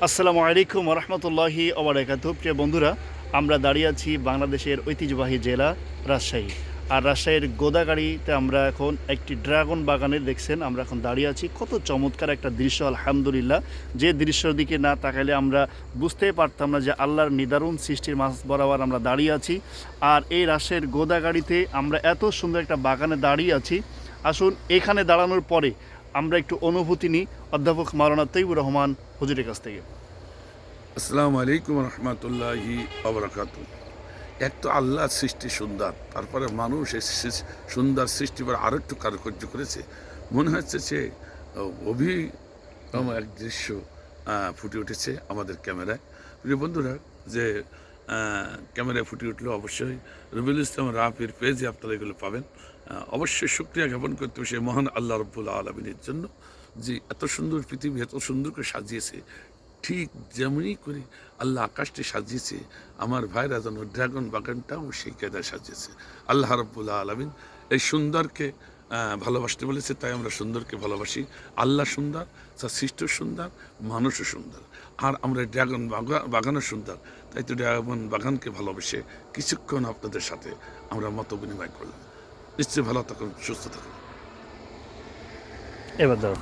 আসসালামু আলাইকুম রহমতুল্লাহি ওবারাকাতু। প্রিয় বন্ধুরা, আমরা দাঁড়িয়ে আছি বাংলাদেশের ঐতিহ্যবাহী জেলা রাজশাহী। আর রাজশাহীর গোদাগাড়িতে আমরা এখন একটি ড্রাগন বাগানে দেখছেন আমরা এখন দাঁড়িয়ে আছি। কত চমৎকার একটা দৃশ্য, আলহামদুলিল্লাহ। যে দৃশ্যের দিকে না তাকাইলে আমরা বুঝতেই পারতাম না যে আল্লাহর নিদারুণ সৃষ্টির মাঝ বরাবর আমরা দাঁড়িয়ে আছি। আর এই রাজশাহীর গোদাগাড়িতে আমরা এত সুন্দর একটা বাগানে দাঁড়িয়ে আছি। আসুন এখানে দাঁড়ানোর পরে আমরা একটু অনুভূতি নিই অধ্যাপক মাওলানা তৈয়বুর রহমান হুজুরের কাছ থেকে। আসসালামু আলাইকুম রহমতুল্লাহি আবরাকাত। এক তো আল্লাহর সৃষ্টি সুন্দর, তারপরে মানুষ এই সুন্দর সৃষ্টি পর আরো একটু কারুকার্য করেছে। মনে হচ্ছে যে অভিনব এক দৃশ্য ফুটে উঠেছে আমাদের ক্যামেরায়। প্রিয় বন্ধুরা, যে ক্যামেরায় ফুটে উঠলো অবশ্যই রবিউল ইসলাম রাফির পেজে আপনারা এগুলো পাবেন। অবশ্যই শুকরিয়া জ্ঞাপন করতে হবে সেই মহান আল্লাহ রব্বুল আলমিনের জন্য, যে এত সুন্দর পৃথিবী এত সুন্দর করে সাজিয়েছে। ঠিক যেমনই করে আল্লাহ আকাশটি সাজিয়েছে, আমার ভাইরা যেন ড্রাগন বাগানটাও সেই কায়দায় সাজিয়েছে। আল্লাহ রব্বুল আলমিন এই সুন্দরকে ভালোবাসতে বলেছে, তাই আমরা সুন্দরকে ভালোবাসি। আল্লাহ সুন্দর, তার সৃষ্টি সুন্দর, মানুষও সুন্দর, আর আমরা ড্রাগন বাগানও সুন্দর। তাই তো ড্রাগন বাগানকে ভালোবেসে কিছুক্ষণ আপনাদের সাথে আমরা মত বিনিময় করলাম। নিশ্চয়ই ভালো থাকুন, সুস্থ থাকুন। এবার দাও।